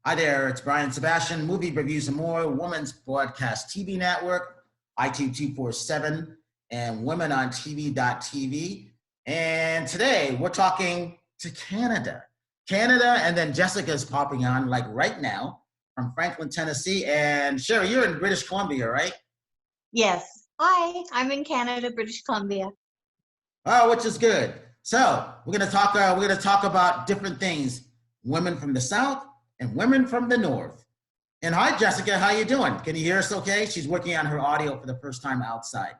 Hi there, it's Brian Sebastian, Movie Reviews and More, Women's Broadcast TV Network, IT 247, and Women on TV.tv. And today we're talking to Canada. Canada, and then Jessica's popping on like right now from Franklin, Tennessee. And Shari, you're in British Columbia, right? Yes. Hi, I'm in Canada, British Columbia. Oh, which is good. So we're gonna talk about different things: women from the South and women from the North. And hi, Jessica, how you doing? Can you hear us okay? She's working on her audio for the first time outside.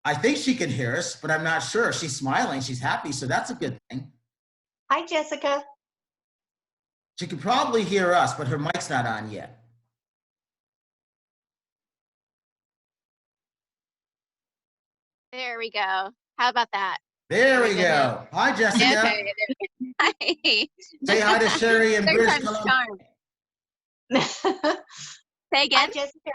I think she can hear us, but I'm not sure. She's smiling, she's happy, so that's a good thing. Hi, Jessica. She can probably hear us, but her mic's not on yet. There we go. How about that? There we go. Hi, Jessica. Okay. Hi. Say hi to Shari in British Columbia. Say again. Hi, Jessica.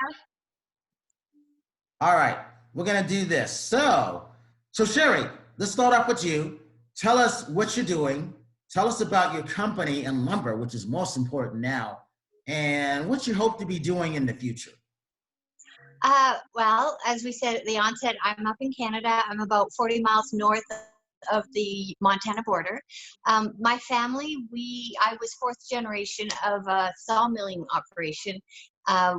All right, we're gonna do this. So Shari, let's start off with you. Tell us what you're doing. Tell us about your company and lumber, which is most important now, and what you hope to be doing in the future. Well, as we said at the onset, I'm up in Canada. I'm about 40 miles north of the Montana border. My family, I was fourth generation of a sawmilling operation.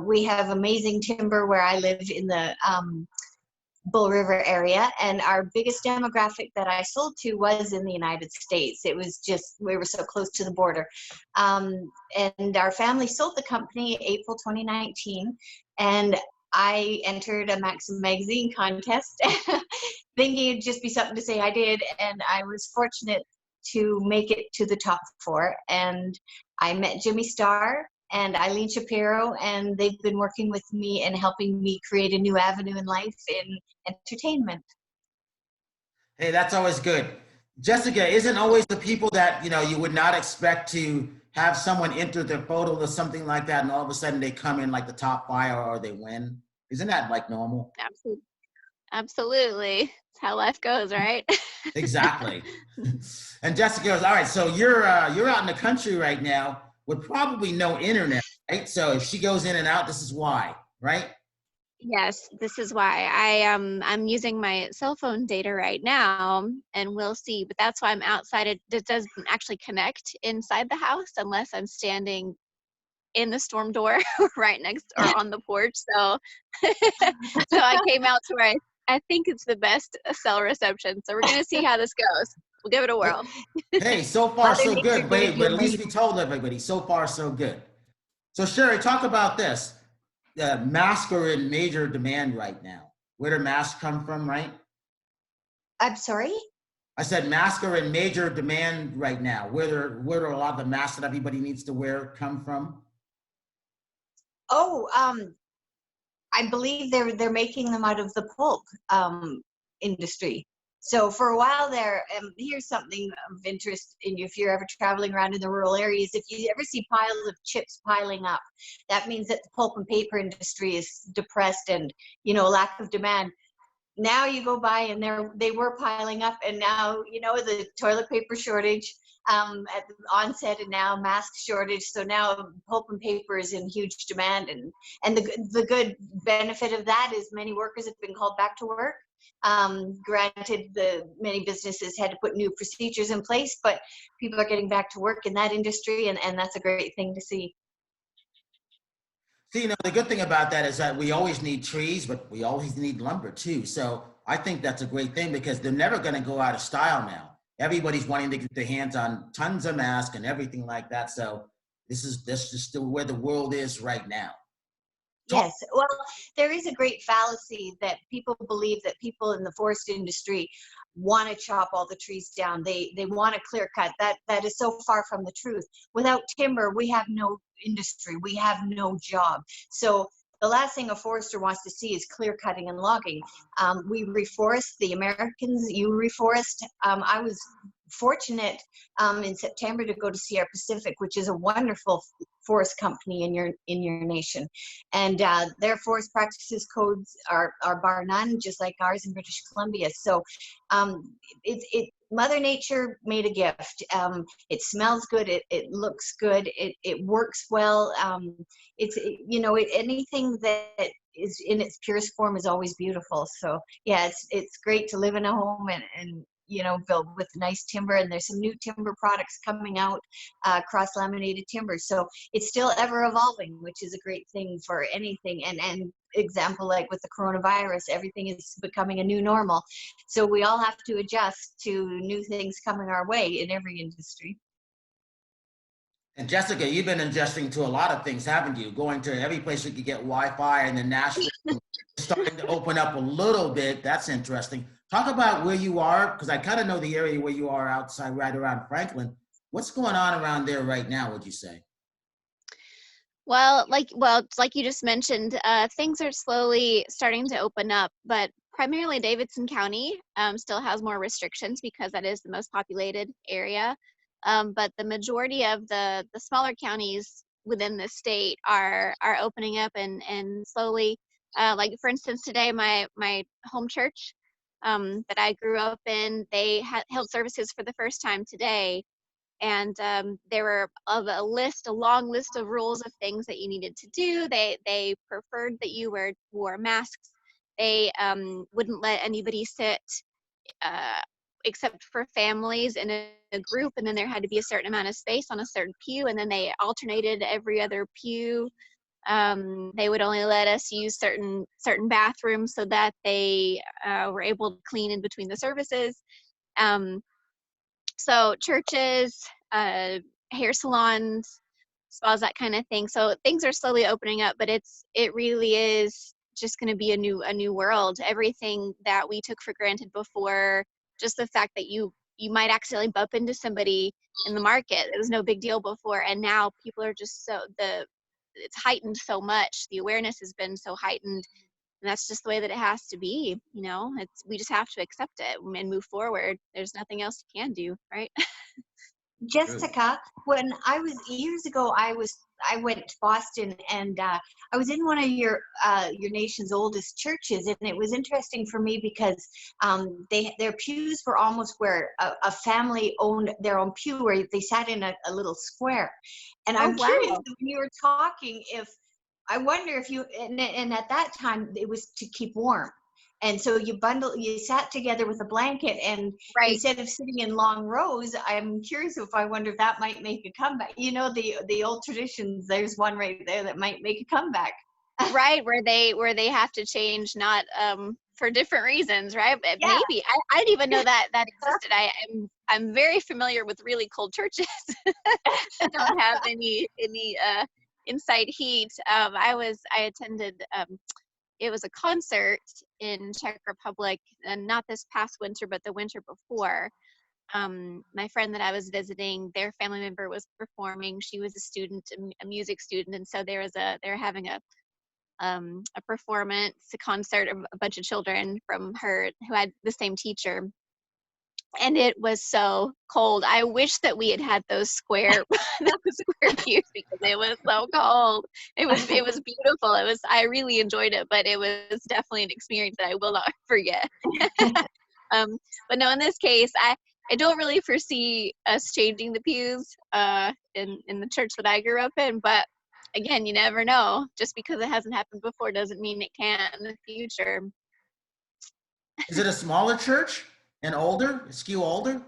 We have amazing timber where I live in the Bull River area, and our biggest demographic that I sold to was in the United States. It was just, we were so close to the border. And our family sold the company April 2019, and I entered a MAXIM magazine contest thinking it'd just be something to say I did, and I was fortunate to make it to the top 4. And I met Jimmy Starr and Eileen Shapiro, and they've been working with me and helping me create a new avenue in life in entertainment. Hey, that's always good. Jessica, isn't always the people that, you would not expect to have someone enter their photo or something like that, and all of a sudden they come in like the top 5 or they win? Isn't that like normal? Absolutely. It's how life goes, right? Exactly. And Jessica goes, all right, so you're out in the country right now with probably no internet, right? So if she goes in and out, this is why, right? Yes, this is why. I'm using my cell phone data right now, and we'll see. But that's why I'm outside. It doesn't actually connect inside the house unless I'm standing in the storm door right next or on the porch. So so I came out to where I think it's the best cell reception. So we're gonna see how this goes. We'll give it a whirl. Hey, so far so good, but at least we told everybody, so far so good. So Shari, talk about this. Masks are in major demand right now. Where do masks come from, right? I'm sorry? I said masks are in major demand right now. Where do a lot of the masks that everybody needs to wear come from? Oh, I believe they're making them out of the pulp industry. So for a while there, here's something of interest in you if you're ever traveling around in the rural areas. If you ever see piles of chips piling up, that means that the pulp and paper industry is depressed and, lack of demand. Now you go by and they were piling up, and now, the toilet paper shortage at the onset, and now mask shortage. So now pulp and paper is in huge demand, and the good benefit of that is many workers have been called back to work. Granted, many businesses had to put new procedures in place, but people are getting back to work in that industry, and that's a great thing to see. See, the good thing about that is that we always need trees, but we always need lumber too. So I think that's a great thing because they're never going to go out of style now. Everybody's wanting to get their hands on tons of masks and everything like that. So this is just still where the world is right now. Yes, well, there is a great fallacy that people believe that people in the forest industry want to chop all the trees down. They want to clear cut. That is so far from the truth. Without timber, we have no industry. We have no job. So the last thing a forester wants to see is clear cutting and logging. We reforest. The Americans, you reforest. I was fortunate in September to go to Sierra Pacific, which is a wonderful forest company in your nation, and their forest practices codes are bar none, just like ours in British Columbia. So Mother Nature made a gift. It smells good. It looks good. It works well. Anything that is in its purest form is always beautiful. So yeah, it's great to live in a home and built with nice timber, and there's some new timber products coming out, cross laminated timber. So it's still ever evolving, which is a great thing for anything. And example, like with the coronavirus, everything is becoming a new normal. So we all have to adjust to new things coming our way in every industry. And Jessica, you've been adjusting to a lot of things, haven't you? Going to every place you could get Wi-Fi, and then Nashville starting to open up a little bit. That's interesting. Talk about where you are, because I kind of know the area where you are outside, right around Franklin. What's going on around there right now, would you say? Well, it's like you just mentioned, things are slowly starting to open up, but primarily Davidson County still has more restrictions because that is the most populated area. But the majority of the smaller counties within the state are opening up and slowly, like for instance, today my home church that I grew up in, they held services for the first time today. And there were a long list of rules of things that you needed to do. They preferred that you wore masks. They wouldn't let anybody sit except for families in a group, and then there had to be a certain amount of space on a certain pew, and then they alternated every other pew. They would only let us use certain bathrooms so that they were able to clean in between the services. So churches, hair salons, spas, that kind of thing. So things are slowly opening up, but it really is just going to be a new world. Everything that we took for granted before, just the fact that you might accidentally bump into somebody in the market, it was no big deal before, and now people are just it's heightened so much. The awareness has been so heightened, and that's just the way that it has to be. We just have to accept it and move forward. There's nothing else you can do, right? Jessica, when I was years ago, I went to Boston, and I was in one of your nation's oldest churches, and it was interesting for me because their pews were almost where a family owned their own pew, where they sat in a little square. And I'm curious, when you were talking, I wonder if you, and at that time it was to keep warm. And so you sat together with a blanket, and right. Instead of sitting in long rows, I'm curious I wonder if that might make a comeback. The old traditions, there's one right there that might make a comeback. Right, where they have to change, not for different reasons, right? But yeah. Maybe I didn't even know that existed. I'm very familiar with really cold churches that don't have any inside heat. I attended it was a concert in Czech Republic, and not this past winter, but the winter before. My friend that I was visiting, their family member was performing. She was a student, a music student, and so they're having a performance, a concert of a bunch of children from her who had the same teacher. And it was so cold. I wish that we had those square pews, because it was so cold. It was beautiful. I really enjoyed it, but it was definitely an experience that I will not forget. But no, in this case, I don't really foresee us changing the pews in the church that I grew up in. But again, you never know. Just because it hasn't happened before doesn't mean it can't in the future. Is it a smaller church and older? Skew older?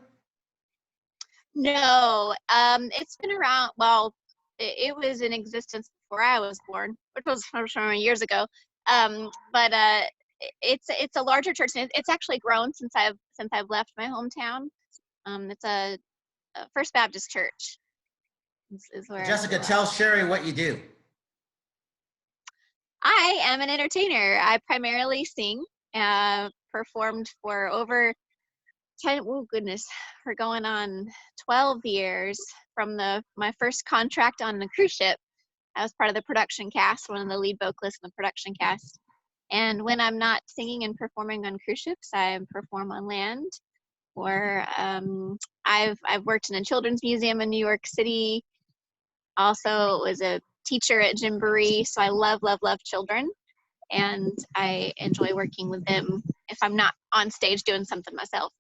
No, it's been around. Well, it was in existence before I was born, which was from years ago. But it's a larger church, and it's actually grown since I've left my hometown. It's a First Baptist church. Is where Jessica, tell Shari what you do. I am an entertainer. I primarily sing. Performed for over 10, oh goodness, we're going on 12 years from my first contract on a cruise ship. I was part of the production cast, one of the lead vocalists in the production cast. And when I'm not singing and performing on cruise ships, I perform on land. Or I've worked in a children's museum in New York City. Also was a teacher at Gymboree, so I love children. And I enjoy working with them if I'm not on stage doing something myself.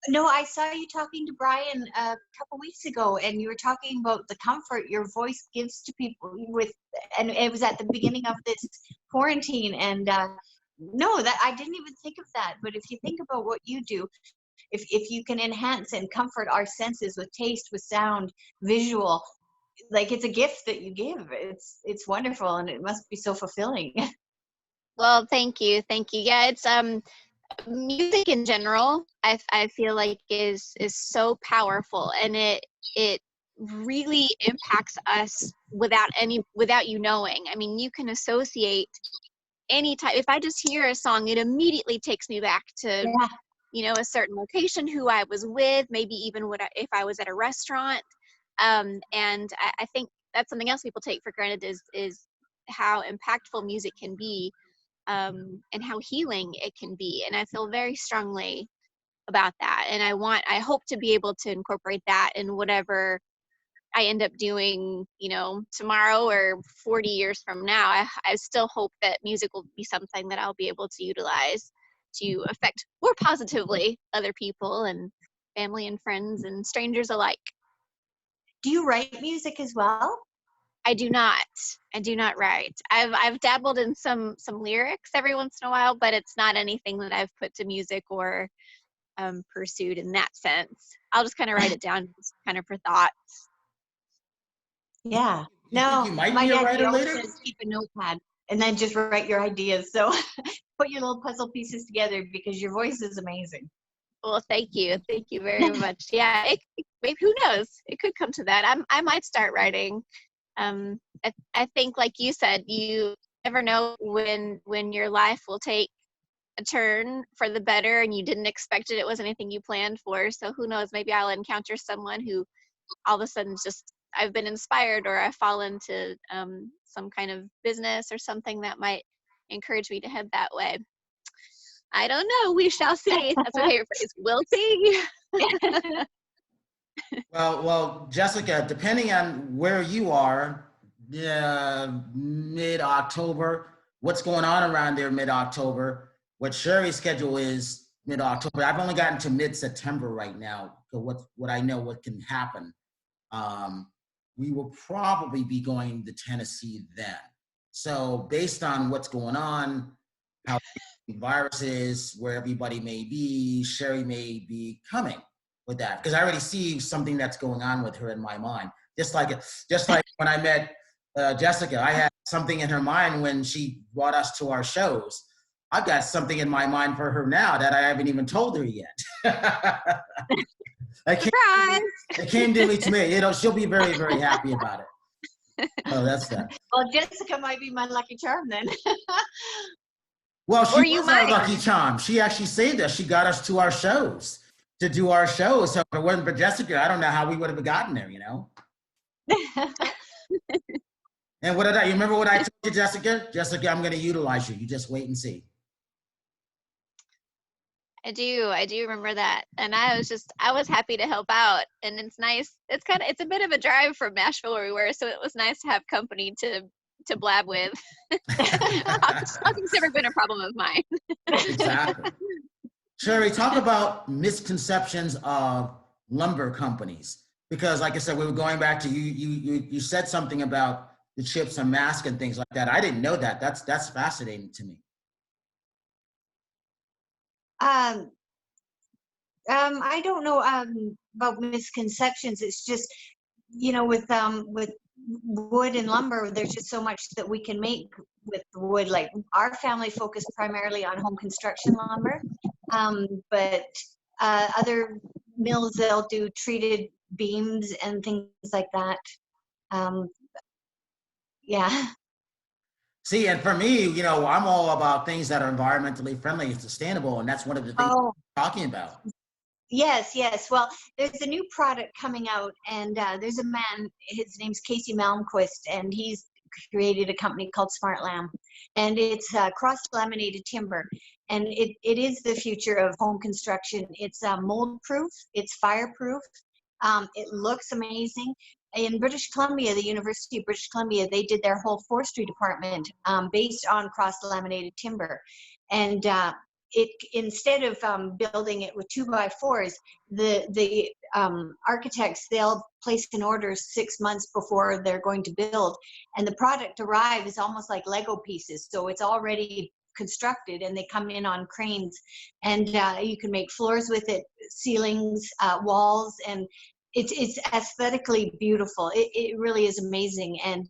No, I saw you talking to Brian a couple weeks ago, and you were talking about the comfort your voice gives to people and it was at the beginning of this quarantine. And no, that I didn't even think of that. But if you think about what you do, if you can enhance and comfort our senses with taste, with sound, visual, like it's a gift that you give. It's wonderful, and it must be so fulfilling. Well, thank you, thank you. Yeah, it's music in general. I feel like is so powerful, and it really impacts us without you knowing. I mean, you can associate any type. If I just hear a song, it immediately takes me back to a certain location, who I was with, maybe even if I was at a restaurant. And I think that's something else people take for granted is how impactful music can be, and how healing it can be. And I feel very strongly about that. And I hope to be able to incorporate that in whatever I end up doing, tomorrow or 40 years from now. I still hope that music will be something that I'll be able to utilize to affect more positively other people and family and friends and strangers alike. Do you write music as well? I do not. I do not write. I've dabbled in some lyrics every once in a while, but it's not anything that I've put to music or pursued in that sense. I'll just kind of write it down, just kind of for thoughts. Yeah. You think you might be a writer later? Says keep a notepad and then just write your ideas. So put your little puzzle pieces together, because your voice is amazing. Well, thank you very much. Yeah, maybe, who knows? It could come to that. I might start writing. I think, like you said, you never know when your life will take a turn for the better, and you didn't expect it. It wasn't anything you planned for. So who knows? Maybe I'll encounter someone who all of a sudden just I've been inspired, or I fall into some kind of business or something that might encourage me to head that way. I don't know. We shall see. That's my favorite phrase. We'll see. Well, Jessica, depending on where you are, mid-October, what's going on around there mid-October, what Shari's schedule is mid-October. I've only gotten to mid-September right now, so what I know what can happen. We will probably be going to Tennessee then. So based on what's going on, how the virus is, where everybody may be, Shari may be coming with that, because I already see something that's going on with her in my mind. Just like when I met Jessica, I had something in her mind when she brought us to our shows. I've got something in my mind for her now that I haven't even told her yet. It came to me. She'll be very, very happy about it. Oh, that's that. Well, Jessica might be my lucky charm then. Well, she was our lucky charm. She actually saved us. She got us to our shows, to do our shows. So if it wasn't for Jessica, I don't know how we would have gotten there, And you remember what I told you, Jessica? Jessica, I'm going to utilize you. You just wait and see. I do remember that. And I was happy to help out. And it's nice. It's a bit of a drive from Nashville where we were. So it was nice to have company to blab with. Talking's never been a problem of mine. Exactly. Shari, talk about misconceptions of lumber companies. Because like I said, we were going back to you said something about the chips and mask and things like that. I didn't know that. That's fascinating to me. I don't know about misconceptions. It's just, with wood and lumber, there's just so much that we can make with wood. Like our family focused primarily on home construction lumber, but other mills, they'll do treated beams and things like that. Yeah. See, and for me, I'm all about things that are environmentally friendly and sustainable, and that's one of the things we're talking about. Yes. Well, there's a new product coming out, and there's a man, his name's Casey Malmquist, and he's created a company called Smart Lam, and it's cross-laminated timber, and it is the future of home construction. It's mold-proof, it's fire-proof, it looks amazing. In British Columbia, the University of British Columbia, they did their whole forestry department based on cross-laminated timber, and it, instead of building it with 2x4s, the architects, they'll place an order 6 months before they're going to build, and the product arrives almost like Lego pieces. So it's already constructed, and they come in on cranes, and you can make floors with it, ceilings, walls, and it's aesthetically beautiful. It really is amazing. And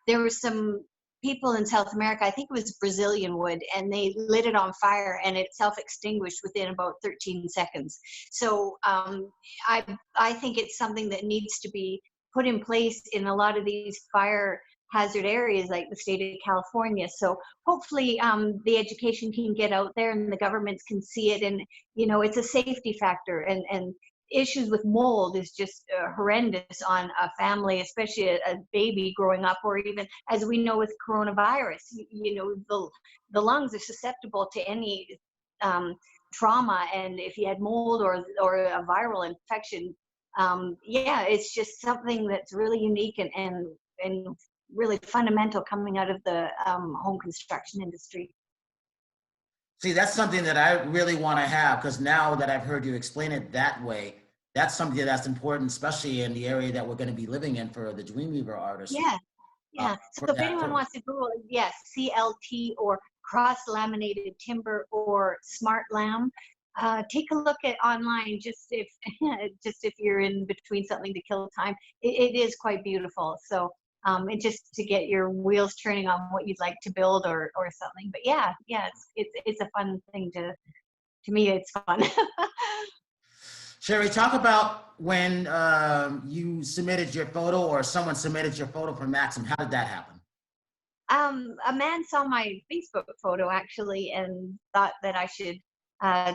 there were some people in South America, I think it was Brazilian wood, and they lit it on fire and it self-extinguished within about 13 seconds. So I think it's something that needs to be put in place in a lot of these fire hazard areas like the state of California. So hopefully the education can get out there and the governments can see it, and it's a safety factor, and issues with mold is just horrendous on a family, especially a baby growing up, or even, as we know with coronavirus, the lungs are susceptible to any trauma, and if you had mold or a viral infection, it's just something that's really unique and really fundamental coming out of the home construction industry. See, that's something that I really want to have, because now that I've heard you explain it that way, that's something that's important, especially in the area that we're going to be living in for the Dreamweaver artists. Yeah. So if anyone wants to Google, yes, CLT or cross-laminated timber or smart lam, take a look at online. Just if you're in between something to kill time, it is quite beautiful. So and just to get your wheels turning on what you'd like to build or something. But yeah, it's a fun thing to me. It's fun. Shari, talk about when you submitted your photo, or someone submitted your photo for MAXIM. How did that happen? A man saw my Facebook photo actually and thought that I should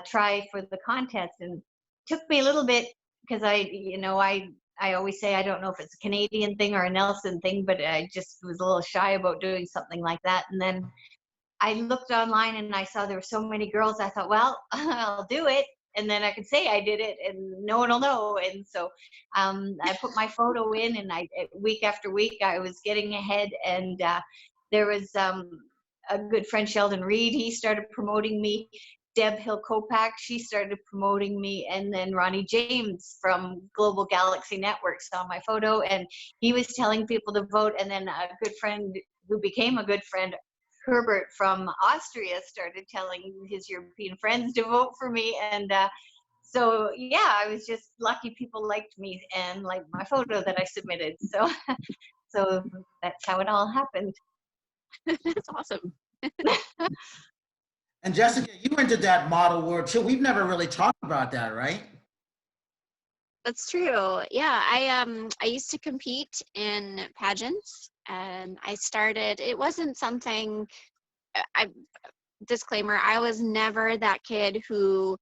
try for the contest, and took me a little bit, because I always say I don't know if it's a Canadian thing or a Nelson thing, but I just was a little shy about doing something like that. And then I looked online and I saw there were so many girls. I thought, well, I'll do it. And then I could say I did it and no one will know. And so I put my photo in, and week after week, I was getting ahead. And there was a good friend, Sheldon Reed. He started promoting me. Deb Hill-Kopak, she started promoting me. And then Ronnie James from Global Galaxy Network saw my photo, and he was telling people to vote. And then a good friend who became a good friend, Herbert from Austria, started telling his European friends to vote for me. And so, yeah, I was just lucky people liked me and liked my photo that I submitted. So, so that's how it all happened. That's awesome. And Jessica, you entered that model world too. We've never really talked about that, right? That's true. Yeah, I used to compete in pageants, and I started. It wasn't something. Disclaimer: I was never that kid who,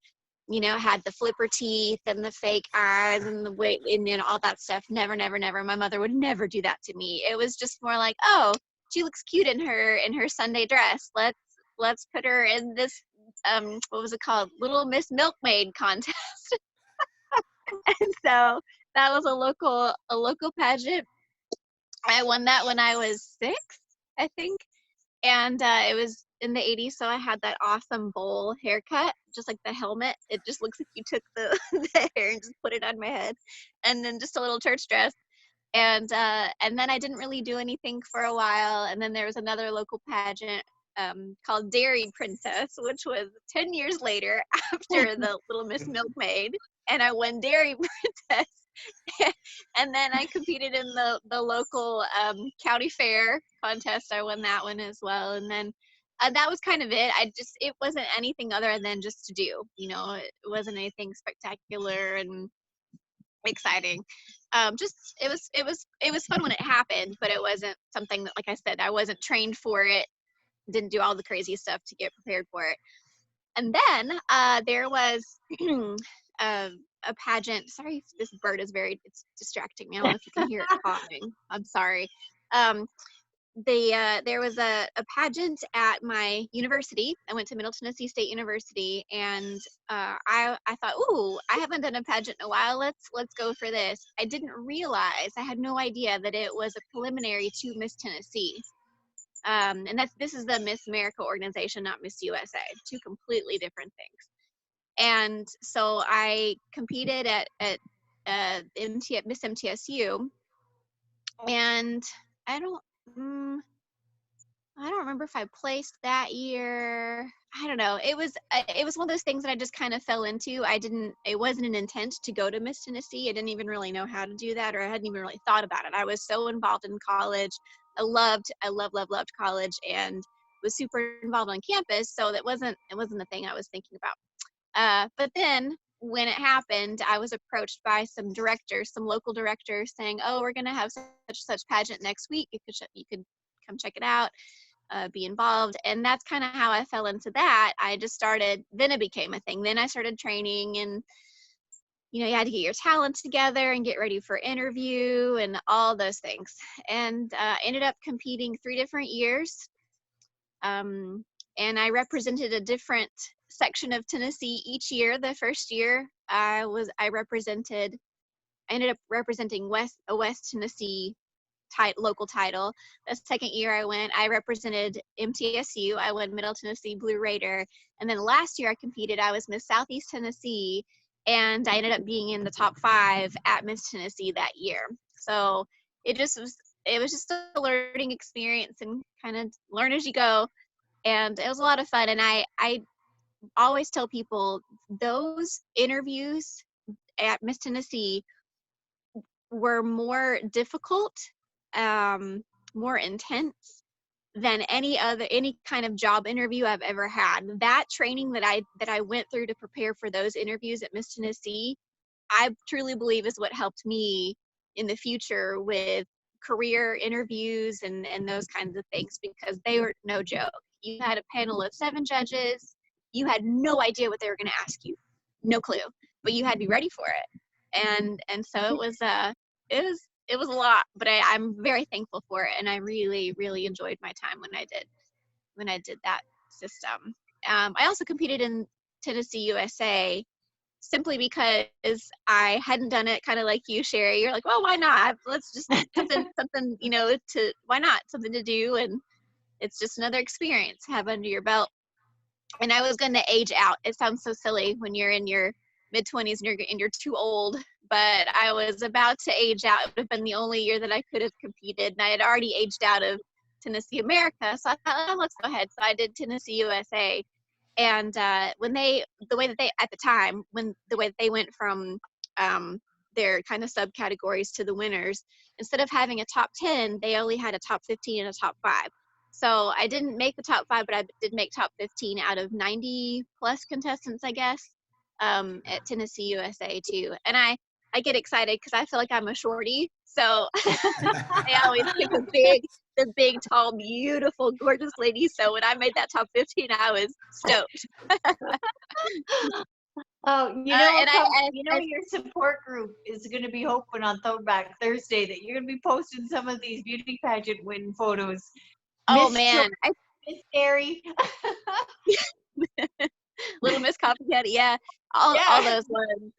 had the flipper teeth and the fake eyes and the weight and all that stuff. Never, never, never. My mother would never do that to me. It was just more like, oh, she looks cute in her Sunday dress. Let's put her in this what was it called? Little Miss Milkmaid contest. And so that was a local pageant. I won that when I was 6, I think. And it was in the 80s, so I had that awesome bowl haircut, just like the helmet. It just looks like you took the, the hair and just put it on my head. And then just a little church dress. And then I didn't really do anything for a while. And then there was another local pageant called Dairy Princess, which was 10 years later after the Little Miss Milkmaid. And I won Dairy Princess. And then I competed in the local county fair contest. I won that one as well. And then that was kind of it. It wasn't anything other than just to do, it wasn't anything spectacular and exciting. It was fun when it happened, but it wasn't something that, like I said, I wasn't trained for it, didn't do all the crazy stuff to get prepared for it. And then there was a pageant. Sorry if this bird is it's distracting me. I don't know if you can hear it coughing. I'm sorry. There was a pageant at my university. I went to Middle Tennessee State University, and I thought, ooh, I haven't done a pageant in a while. Let's go for this. I didn't realize, I had no idea that it was a preliminary to Miss Tennessee. And this is the Miss America organization, not Miss USA, two completely different things. And so I competed at Miss MTSU, and I don't remember if I placed that year. I don't know. It was one of those things that I just kind of fell into. It wasn't an intent to go to Miss Tennessee. I didn't even really know how to do that, or I hadn't even really thought about it. I was so involved in college. I loved college, and was super involved on campus. So it wasn't the thing I was thinking about. But then when it happened, I was approached by some local directors saying, "Oh, we're going to have such pageant next week. You could come check it out, be involved." And that's kind of how I fell into that. I just started, then it became a thing. Then I started training, and you had to get your talent together and get ready for interview and all those things. And ended up competing 3 different years. And I represented a different section of Tennessee each year. The first year I ended up representing a West Tennessee local title. The second year I represented MTSU. I won Middle Tennessee Blue Raider. And then last year I competed, I was Miss Southeast Tennessee, and I ended up being in the top 5 at Miss Tennessee that year. So it was just a learning experience, and kind of learn as you go. And it was a lot of fun. And I always tell people those interviews at Miss Tennessee were more difficult, more intense than any kind of job interview I've ever had. That training that I went through to prepare for those interviews at Miss Tennessee, I truly believe is what helped me in the future with career interviews and those kinds of things, because they were no joke. You had a panel of 7 judges. You had no idea what they were going to ask you, no clue, but you had to be ready for it. And so it was a lot, but I'm very thankful for it, and I really, really enjoyed my time when I did that system. I also competed in Tennessee USA, simply because I hadn't done it, kind of like you, Shari. You're like, well, why not? Let's just something why not? Something to do, and it's just another experience to have under your belt. And I was going to age out. It sounds so silly when you're in your mid-20s and you're too old, but I was about to age out. It would have been the only year that I could have competed, and I had already aged out of Tennessee America. So I thought, oh, let's go ahead. So I did Tennessee USA. And the way that they went from their kind of subcategories to the winners, instead of having a top 10, they only had a top 15 and a top 5. So I didn't make the top 5, but I did make top 15 out of 90 plus contestants, I guess, at Tennessee USA too. And I get excited because I feel like I'm a shorty. So I always pick the big, tall, beautiful, gorgeous lady. So when I made that top 15, I was stoked. Oh, your support group is going to be hoping on Throwback Thursday that you're going to be posting some of these beauty pageant win photos. Oh, man. Miss Shari. Little Miss Copycat, yeah. All those ones.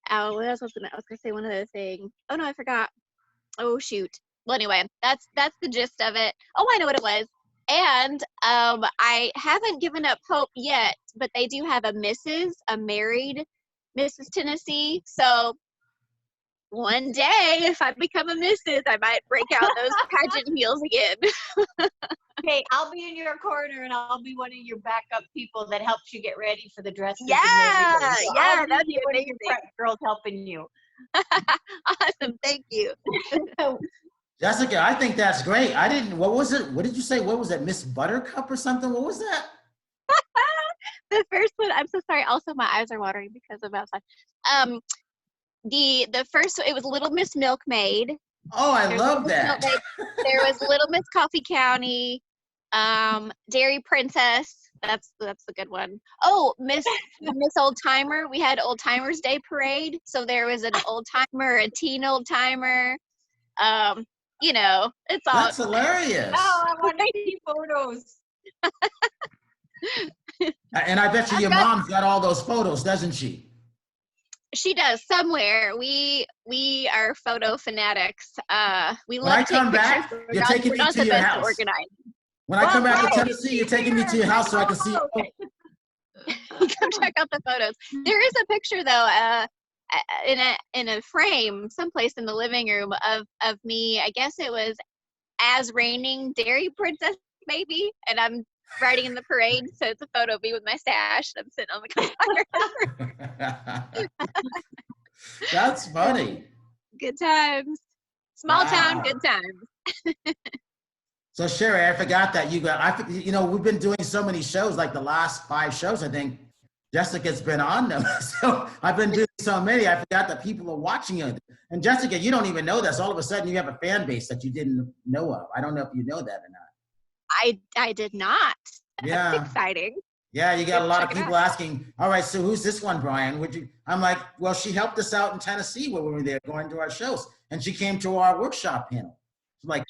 What else was I was gonna say one other thing. Oh no, I forgot. Oh shoot. Well, anyway, that's the gist of it. Oh, I know what it was. And I haven't given up hope yet, but they do have a married Mrs. Tennessee. So one day, if I become a Mrs., I might break out those pageant heels again. Okay, I'll be in your corner, and I'll be one of your backup people that helps you get ready for the dresses. Yeah, So that'd be one of amazing. your prep girls helping you. Awesome, thank you. Jessica, I think that's great. What was it? What did you say? What was that? Miss Buttercup or something? What was that? The first one, I'm so sorry. Also, my eyes are watering because I'm outside. The first, it was Little Miss Milkmaid. Oh, I love that. There was Little Miss Coffee County, Dairy Princess. That's the good one. Oh, Miss Old Timer. We had Old Timers Day Parade. So there was an old timer, a teen old timer. It's all. That's hilarious. Oh, I want to see photos. And I bet you your mom's got all those photos, doesn't she? She does somewhere. We are photo fanatics. We When I love to take come pictures. back, But you're taking we're me not to the your best to house. organize. When I come back to right. Tennessee, you're taking me to your house so I can see. Oh, Come check out the photos. There is a picture though, in a frame someplace in the living room of me. I guess it was as reigning dairy princess maybe, and I'm riding in the parade. So it's a photo of me with my stash. And I'm sitting on the car. that's funny. Good times. Small town, Wow. good times. So Shari, I forgot that we've been doing so many shows, like the last 5 shows, I think Jessica's been on them. So I've been doing so many, I forgot that people are watching you. And Jessica, you don't even know this. All of a sudden you have a fan base that you didn't know of. I don't know if you know that or not. I did not. Yeah. That's exciting. Yeah, you got a lot of Check it people out. asking, all right, so who's this one, Brian? I'm like, well, she helped us out in Tennessee when we were there going to our shows. And she came to our workshop panel. She's like,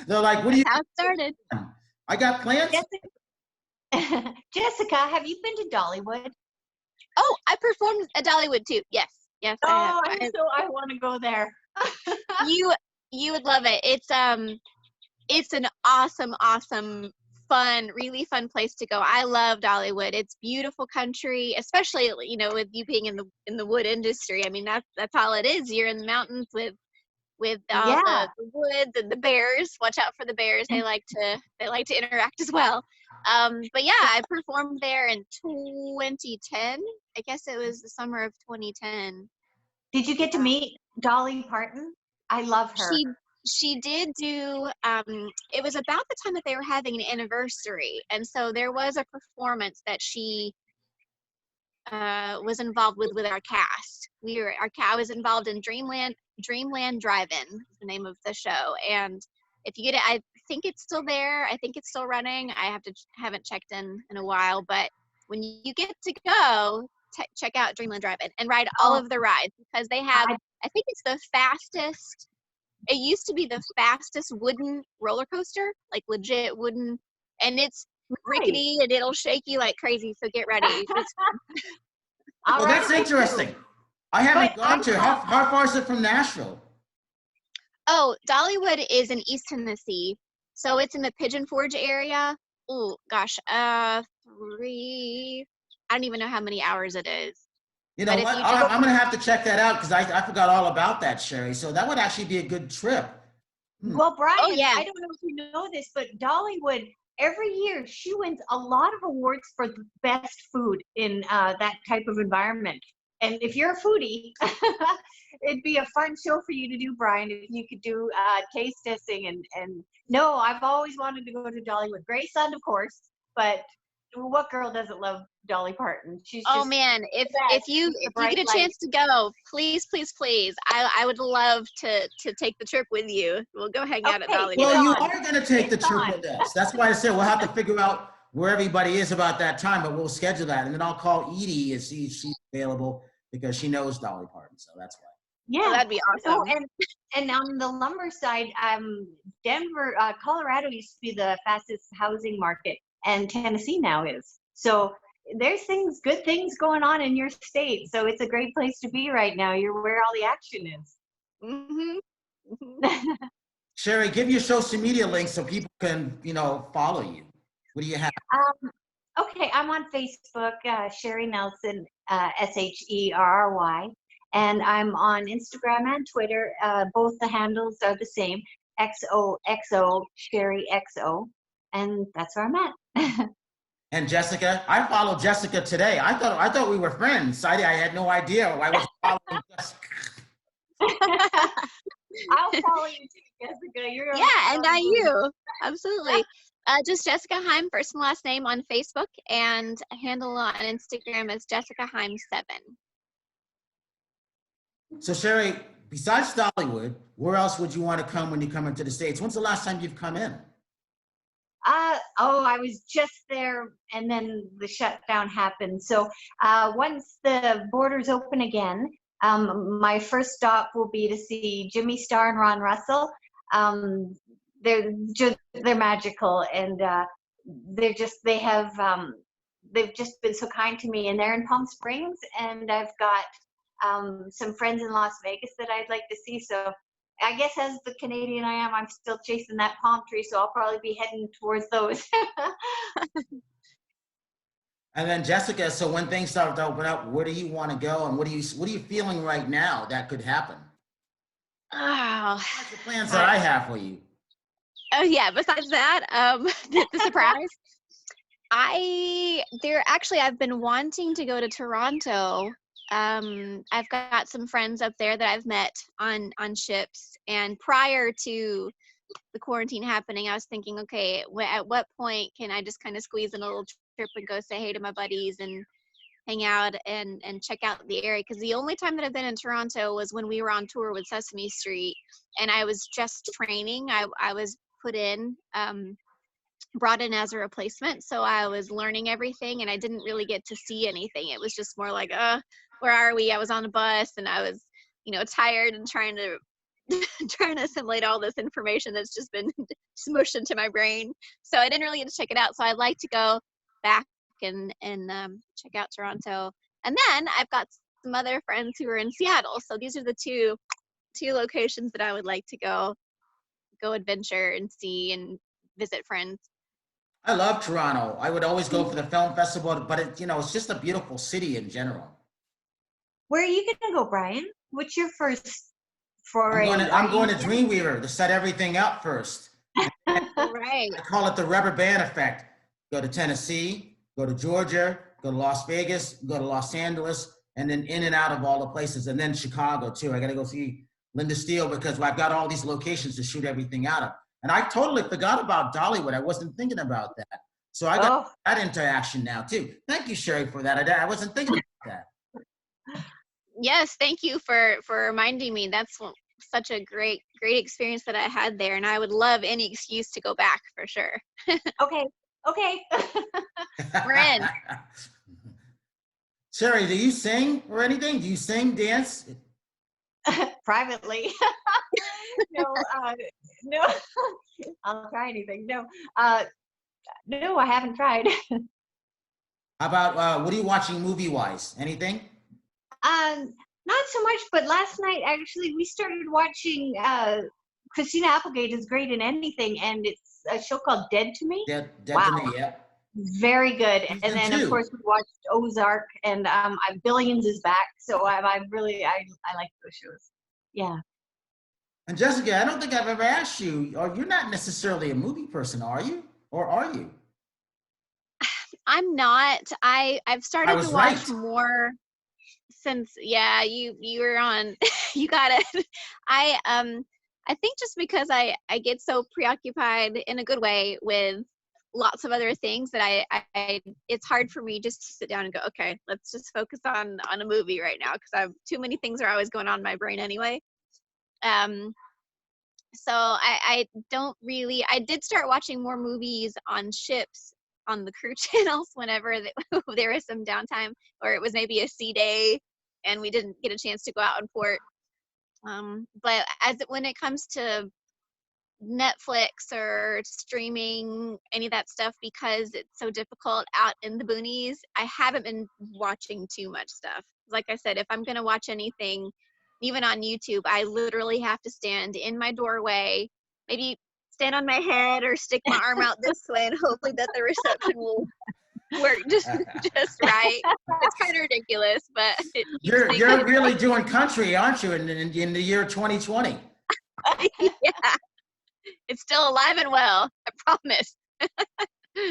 they're like, what do you? How it started. I got plans. Jessica, have you been to Dollywood? Oh, I performed at Dollywood too. Yes, Oh, I have. I want to go there. You would love it. It's an awesome, fun, really fun place to go. I love Dollywood. It's beautiful country, especially with you being in the wood industry. I mean that's all it is. You're in the mountains with all the woods and the bears. Watch out for the bears. They like to interact as well. But yeah, I performed there in 2010. I guess it was the summer of 2010. Did you get to meet Dolly Parton? I love her. She did do, it was about the time that they were having an anniversary. And so there was a performance that she was involved with our cast. I was involved in Dreamland Drive-In, the name of the show. And if you get it, I think it's still there. I think it's still running. I haven't checked in a while, but when you get to go, check out Dreamland Drive-In and ride all of the rides, because they have, I think it's the fastest. It used to be the fastest wooden roller coaster, like legit wooden, and it's rickety and it'll shake you like crazy. So get ready. Well, that's interesting. I haven't gone to. How far is it from Nashville? Oh, Dollywood is in East Tennessee, so it's in the Pigeon Forge area. Oh gosh, 3. I don't even know how many hours it is. You know what? I'm going to have to check that out, because I forgot all about that, Shari. So that would actually be a good trip. Well, Brian, Oh, yeah. I don't know if you know this, but Dollywood, every year she wins a lot of awards for the best food in that type of environment. And if you're a foodie, it'd be a fun show for you to do, Brian, if you could do taste testing. And no, I've always wanted to go to Dollywood. Grayson, of course, but what girl doesn't love Dolly Parton? She's Oh just man, if you get a chance to go, please, I would love to take the trip with you. We'll go hang out at Dollywood. Well, you are going to take the trip with us. That's why I said we'll have to figure out where everybody is about that time, but we'll schedule that, and then I'll call Edie and see if she's available, because she knows Dolly Parton, so that's why. Yeah, that'd be awesome. Oh, and on the lumber side, Denver, Colorado used to be the fastest housing market, and Tennessee now is. So there's good things going on in your state. So it's a great place to be right now. You're where all the action is. Mm-hmm. Shari, give your social media links so people can, follow you. What do you have? Okay, I'm on Facebook, Shari Nelson, SHERRY. And I'm on Instagram and Twitter. Both the handles are the same, XOXO, Shari XO. And that's where I'm at. And Jessica, I followed Jessica today. I thought we were friends. I had no idea I was following Jessica. I'll follow you too, Jessica. And you. Absolutely. Just Jessica Heim, first and last name on Facebook, and handle on Instagram is Jessica Heim 7. So Shari, besides Dollywood, where else would you want to come when you come into the States? When's the last time you've come in? I was just there, and then the shutdown happened. So once the borders open again, my first stop will be to see Jimmy Starr and Ron Russell. They're magical, and they have they've just been so kind to me, and they're in Palm Springs, and I've got some friends in Las Vegas that I'd like to see. So I guess as the Canadian I am, I'm still chasing that palm tree, so I'll probably be heading towards those. And then Jessica, so when things start to open up, where do you want to go, and what are you feeling right now that could happen? Oh, That's the plans that I have for you. oh yeah. Besides that, the surprise. I've been wanting to go to Toronto. I've got some friends up there that I've met on ships, and prior to the quarantine happening, I was thinking, okay, at what point can I just kind of squeeze in a little trip and go say hey to my buddies and hang out and check out the area? Because the only time that I've been in Toronto was when we were on tour with Sesame Street, and I was just training. I was put in, brought in as a replacement, so I was learning everything, and I didn't really get to see anything. It was just more like, where are we? I was on a bus, and I was, tired and trying to assimilate all this information that's just been smushed into my brain. So I didn't really get to check it out. So I'd like to go back and check out Toronto. And then I've got some other friends who are in Seattle. So these are the two locations that I would like to go adventure and see and visit friends. I love Toronto. I would always go for the film festival, but it's just a beautiful city in general. Where are you gonna go, Brian? What's your first foray? I'm going to Dreamweaver to set everything up first. Right. I call it the rubber band effect. Go to Tennessee, go to Georgia, go to Las Vegas, go to Los Angeles, and then in and out of all the places, and then Chicago too. I got to go see Linda Steele because I've got all these locations to shoot everything out of. And I totally forgot about Dollywood. I wasn't thinking about that. So I got that into action now too. Thank you, Shari, for that. I wasn't thinking about that. Yes, thank you for reminding me. That's such a great experience that I had there, and I would love any excuse to go back for sure. Okay. We're in. Shari, do you sing or anything? Do you sing, dance? Privately. No, I'll try anything. No, I haven't tried. How about, what are you watching movie-wise? Anything? Not so much, but last night, actually, we started watching, Christina Applegate is great in anything, and it's a show called Dead to Me. Dead to Me, yeah. Very good. Season And then, 2. of course, we watched Ozark, and Billions is back, so I like those shows. Yeah. And Jessica, I don't think I've ever asked you, or you're not necessarily a movie person, are you? Or are you? I'm not. I've started to watch more since, yeah, you were on. You got it. I think just because I get so preoccupied in a good way with lots of other things that I it's hard for me just to sit down and go, okay, let's just focus on a movie right now, because I have too many things are always going on in my brain anyway. So I don't really. I did start watching more movies on ships on the crew channels whenever there was some downtime, or it was maybe a sea day and we didn't get a chance to go out on port. But when it comes to Netflix or streaming, any of that stuff, because it's so difficult out in the boonies, I haven't been watching too much stuff. Like I said, if I'm going to watch anything, even on YouTube, I literally have to stand in my doorway, maybe stand on my head or stick my arm out this way, and hopefully that the reception will work just right. It's kind of ridiculous, but you're really doing country, aren't you, in the year 2020? Yeah, it's still alive and well, I promise.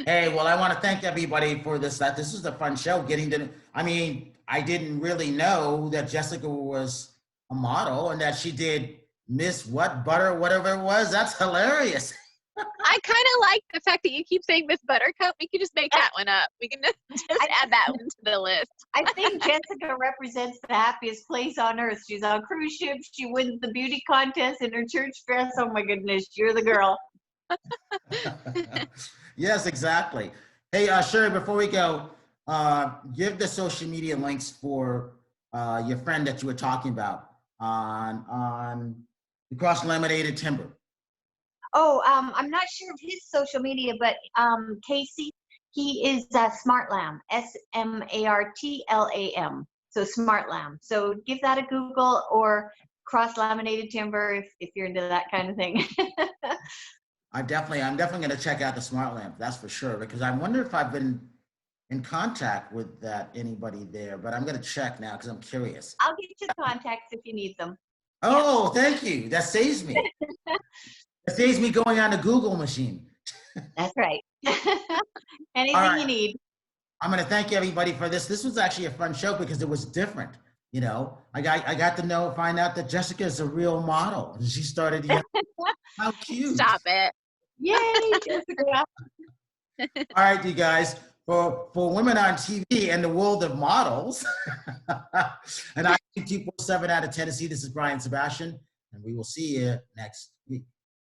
Hey, well, I want to thank everybody for this. This is a fun show. I didn't really know that Jessica was a model and that she did Miss What Butter, whatever it was. That's hilarious. I kind of like the fact that you keep saying Miss Buttercup. We could just make that one up. We can just add that one to the list. I think Jessica represents the happiest place on earth. She's on cruise ships. She wins the beauty contest in her church dress. Oh my goodness, you're the girl. Yes, exactly. Hey, Shari, before we go, give the social media links for your friend that you were talking about on the cross-laminated timber. Oh, I'm not sure of his social media, but Casey, He is Smart Lamb, SMARTLAM. So Smart Lamb. So give that a Google, or cross laminated timber if you're into that kind of thing. I'm definitely going to check out the smart lamp. That's for sure, because I wonder if I've been in contact with anybody there, but I'm going to check now because I'm curious. I'll get you contacts if you need them. Oh, thank you. That saves me. That saves me going on the Google machine. That's right. Anything All right. you need. I'm going to thank everybody for this. This was actually a fun show because it was different. You know, I got to find out that Jessica is a real model. And she started, how cute. Stop it. Yay, Jessica. All right, you guys, for women on TV and the world of models, and I 247 out of Tennessee, this is Brian Sebastian, and we will see you next